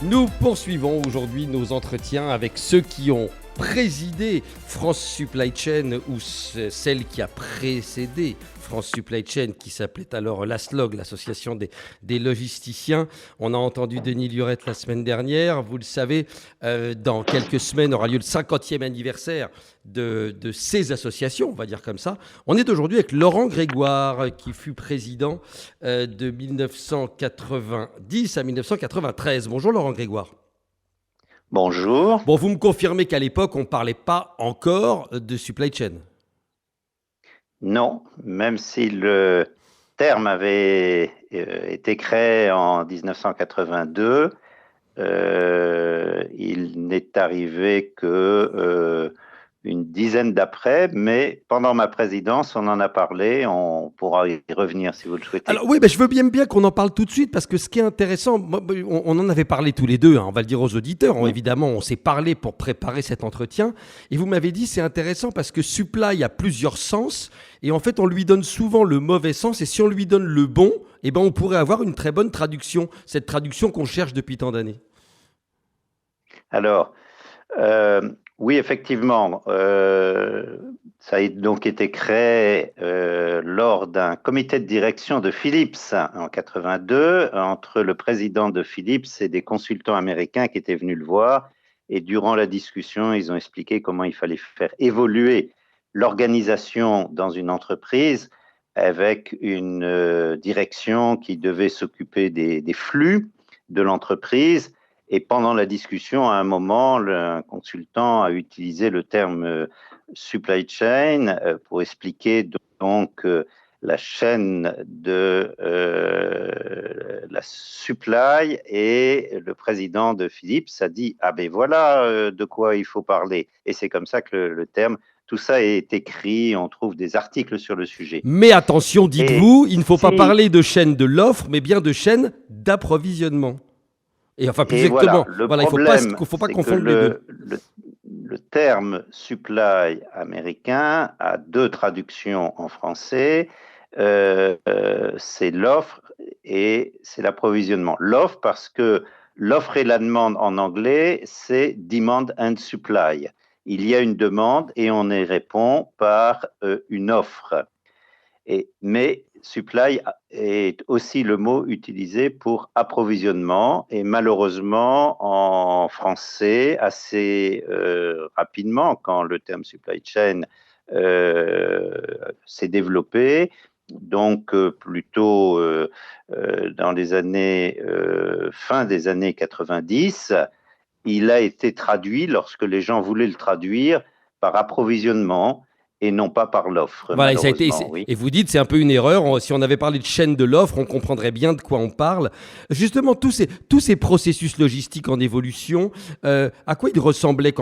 Nous poursuivons aujourd'hui nos entretiens avec ceux qui ont présidé France Supply Chain ou celle qui a précédé France Supply Chain qui s'appelait alors l'ASLOG, l'association des logisticiens. On a entendu Denis Lurette la semaine dernière. Vous le savez, dans quelques semaines aura lieu le 50e anniversaire de ces associations, on va dire comme ça. On est aujourd'hui avec Laurent Grégoire qui fut président de 1990 à 1993. Bonjour Laurent Grégoire. Bonjour. Bon, vous me confirmez qu'à l'époque, on ne parlait pas encore de supply chain. Non, même si le terme avait été créé en 1982, il n'est arrivé que une dizaine d'après, mais pendant ma présidence, on en a parlé, on pourra y revenir si vous le souhaitez. Alors oui, je veux bien qu'on en parle tout de suite, parce que ce qui est intéressant, on en avait parlé tous les deux, hein, on va le dire aux auditeurs, évidemment, on s'est parlé pour préparer cet entretien, et vous m'avez dit c'est intéressant parce que supply a plusieurs sens, et en fait on lui donne souvent le mauvais sens, et si on lui donne le bon, eh ben, on pourrait avoir une très bonne traduction, cette traduction qu'on cherche depuis tant d'années. Alors, oui, effectivement, ça a donc été créé lors d'un comité de direction de Philips en 82 entre le président de Philips et des consultants américains qui étaient venus le voir. Et durant la discussion, ils ont expliqué comment il fallait faire évoluer l'organisation dans une entreprise avec une direction qui devait s'occuper des flux de l'entreprise. Et pendant la discussion, à un moment, un consultant a utilisé le terme supply chain pour expliquer donc la chaîne de la supply, et le président de Philips a dit « Ah ben voilà de quoi il faut parler ». Et c'est comme ça que le terme, tout ça est écrit, on trouve des articles sur le sujet. Mais attention, dites-vous, il ne faut pas parler de chaîne de l'offre, mais bien de chaîne d'approvisionnement. Et enfin, plus exactement, voilà, il ne faut pas confondre les deux. Le terme supply américain a deux traductions en français. C'est l'offre et c'est l'approvisionnement. L'offre parce que l'offre et la demande en anglais, c'est demand and supply. Il y a une demande et on y répond par une offre. Mais supply est aussi le mot utilisé pour approvisionnement, et malheureusement en français assez rapidement, quand le terme supply chain s'est développé, donc plutôt dans les années fin des années 90, il a été traduit, lorsque les gens voulaient le traduire, par approvisionnement et non pas par l'offre, Voilà, malheureusement. Oui. et vous dites c'est un peu une erreur. Si on avait parlé de chaîne de l'offre, on comprendrait bien de quoi on parle. Justement, tous ces processus logistiques en évolution, à quoi ils ressemblaient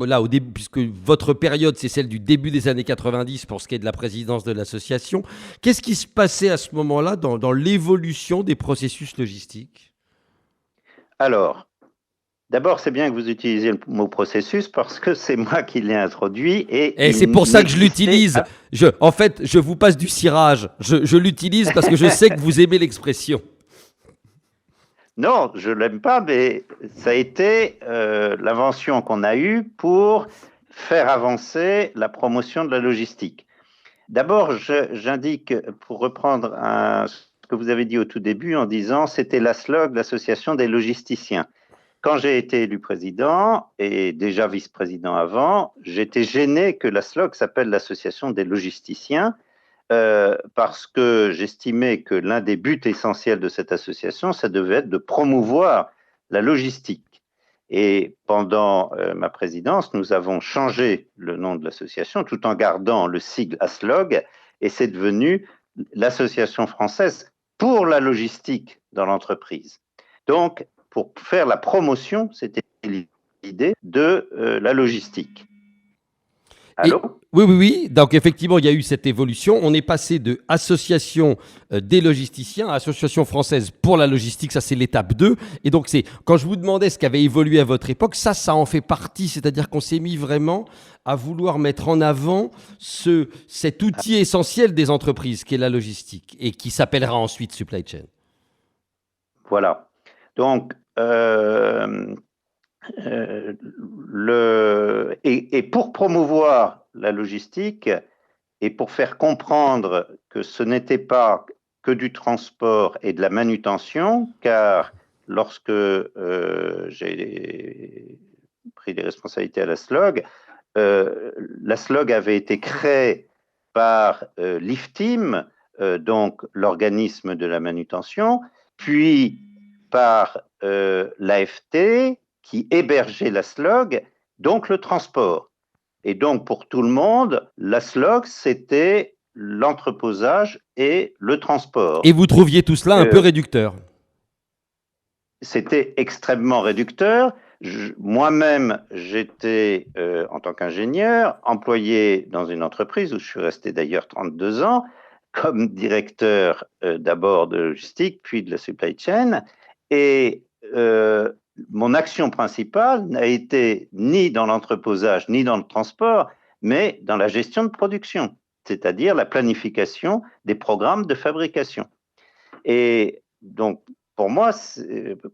là, au début, puisque votre période, c'est celle du début des années 90 pour ce qui est de la présidence de l'association. Qu'est-ce qui se passait à ce moment-là dans l'évolution des processus logistiques ? Alors, d'abord, c'est bien que vous utilisiez le mot processus parce que c'est moi qui l'ai introduit. Et c'est pour ça que je l'utilise. En fait, je vous passe du cirage. Je l'utilise parce que je sais que vous aimez l'expression. Non, je ne l'aime pas, mais ça a été l'invention qu'on a eue pour faire avancer la promotion de la logistique. D'abord, j'indique, pour reprendre ce que vous avez dit au tout début, en disant c'était l'ASLOG, l'association des logisticiens. Quand j'ai été élu président, et déjà vice-président avant, j'étais gêné que l'ASLOG s'appelle l'association des logisticiens, parce que j'estimais que l'un des buts essentiels de cette association, ça devait être de promouvoir la logistique. Et pendant ma présidence, nous avons changé le nom de l'association tout en gardant le sigle ASLOG, et c'est devenu l'Association française pour la logistique dans l'entreprise. Donc, pour faire la promotion, c'était l'idée de la logistique. Allô ? Oui. Donc, effectivement, il y a eu cette évolution. On est passé de association des logisticiens à association française pour la logistique. Ça, c'est l'étape 2. Et donc, quand je vous demandais ce qui avait évolué à votre époque, ça en fait partie. C'est-à-dire qu'on s'est mis vraiment à vouloir mettre en avant cet outil essentiel des entreprises, qui est la logistique, et qui s'appellera ensuite supply chain. Voilà. Donc, et pour promouvoir la logistique et pour faire comprendre que ce n'était pas que du transport et de la manutention, car lorsque j'ai pris des responsabilités à la SLOG avait été créée par l'IFTIM, donc l'organisme de la manutention, puis par l'AFT qui hébergeait la SLOG, donc le transport. Et donc pour tout le monde, la SLOG, c'était l'entreposage et le transport. Et vous trouviez tout cela un peu réducteur? C'était extrêmement réducteur. Moi-même, j'étais, en tant qu'ingénieur, employé dans une entreprise où je suis resté d'ailleurs 32 ans, comme directeur d'abord de logistique, puis de la supply chain. Et mon action principale n'a été ni dans l'entreposage, ni dans le transport, mais dans la gestion de production, c'est-à-dire la planification des programmes de fabrication. Et donc, pour moi,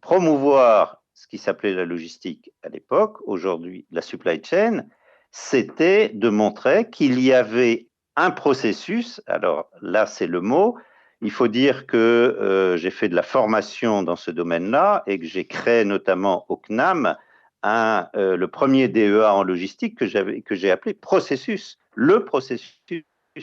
promouvoir ce qui s'appelait la logistique à l'époque, aujourd'hui la supply chain, c'était de montrer qu'il y avait un processus. Alors là, c'est le mot. Il faut dire que j'ai fait de la formation dans ce domaine-là et que j'ai créé notamment au CNAM le premier DEA en logistique que j'ai appelé processus. Le processus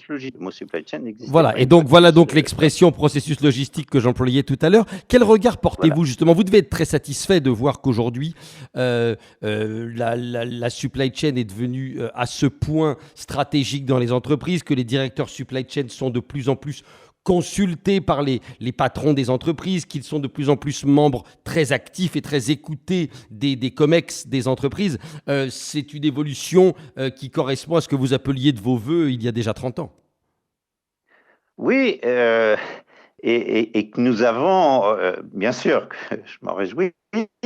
logistique. Le mot supply chain n'existait pas. Voilà, et donc voilà donc l'expression processus logistique que j'employais tout à l'heure. Quel regard portez-vous justement? Vous devez être très satisfait de voir qu'aujourd'hui, la supply chain est devenue à ce point stratégique dans les entreprises, que les directeurs supply chain sont de plus en plus consultés par les patrons des entreprises, qu'ils sont de plus en plus membres très actifs et très écoutés des COMEX des entreprises. C'est une évolution qui correspond à ce que vous appeliez de vos voeux il y a déjà 30 ans. Oui, et que nous avons, bien sûr, que je m'en réjouis,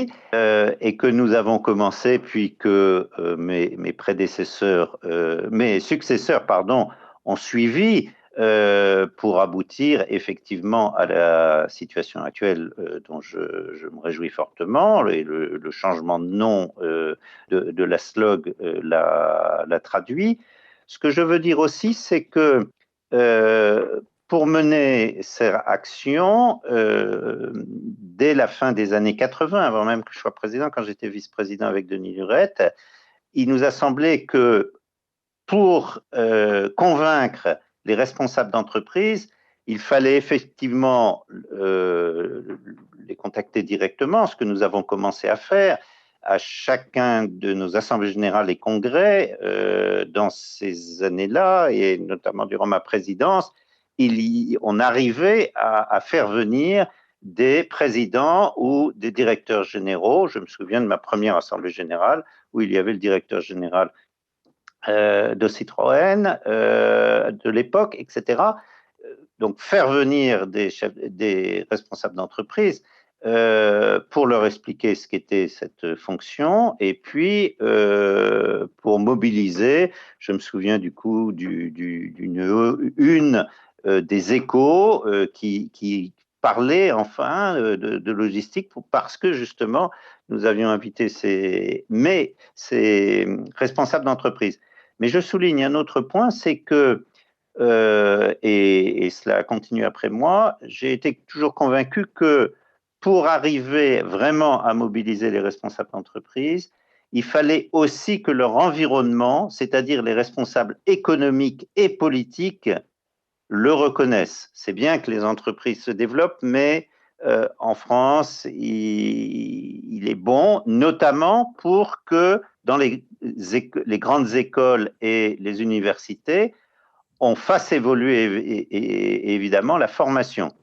et que nous avons commencé, puis que mes prédécesseurs, mes successeurs, pardon, ont suivi pour aboutir effectivement à la situation actuelle dont je me réjouis fortement, et le changement de nom de la SLOG l'a traduit. Ce que je veux dire aussi, c'est que pour mener ces actions, dès la fin des années 80, avant même que je sois président, quand j'étais vice-président avec Denis Lurette, il nous a semblé que pour convaincre les responsables d'entreprise, il fallait effectivement les contacter directement, ce que nous avons commencé à faire à chacun de nos assemblées générales et congrès dans ces années-là, et notamment durant ma présidence. On arrivait à faire venir des présidents ou des directeurs généraux. Je me souviens de ma première assemblée générale où il y avait le directeur général de Citroën de l'époque, etc. Donc faire venir des responsables d'entreprise pour leur expliquer ce qu'était cette fonction, et puis pour mobiliser. Je me souviens du coup d'une des Échos qui parlait enfin de logistique, parce que justement nous avions invité ces responsables d'entreprise. Mais je souligne un autre point, c'est que et cela continue après moi, j'ai été toujours convaincu que pour arriver vraiment à mobiliser les responsables d'entreprise, il fallait aussi que leur environnement, c'est-à-dire les responsables économiques et politiques, le reconnaissent. C'est bien que les entreprises se développent, mais en France, il est bon, notamment pour que dans les grandes écoles et les universités, on fasse évoluer et évidemment la formation.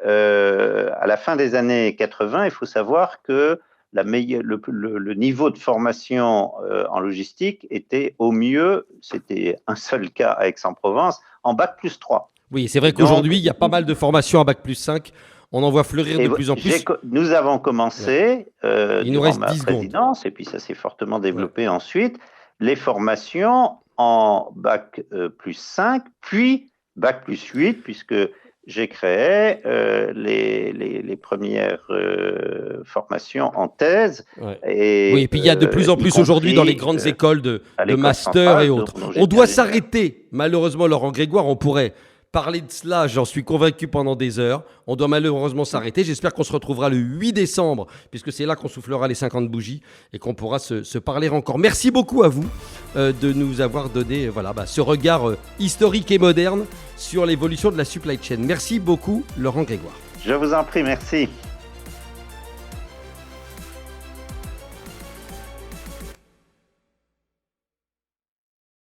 À la fin des années 80, il faut savoir que le niveau de formation en logistique était au mieux, c'était un seul cas à Aix-en-Provence, en bac+3. Oui, c'est vrai qu'aujourd'hui, il y a pas mal de formations à bac+5. On en voit fleurir de plus en plus. Nous avons commencé durant ma 10 présidence, secondes. et puis ça s'est fortement développé ensuite, les formations en bac+5, puis bac+8, puisque j'ai créé les premières formations en thèse. Ouais. Et, oui, et puis il y a de plus en plus aujourd'hui dans les grandes écoles de master et autres. On doit s'arrêter. Malheureusement, Laurent Grégoire, on pourrait parler de cela, j'en suis convaincu, pendant des heures. On doit malheureusement s'arrêter. J'espère qu'on se retrouvera le 8 décembre, puisque c'est là qu'on soufflera les 50 bougies et qu'on pourra se parler encore. Merci beaucoup à vous de nous avoir donné ce regard historique et moderne sur l'évolution de la supply chain. Merci beaucoup, Laurent Grégoire. Je vous en prie, merci.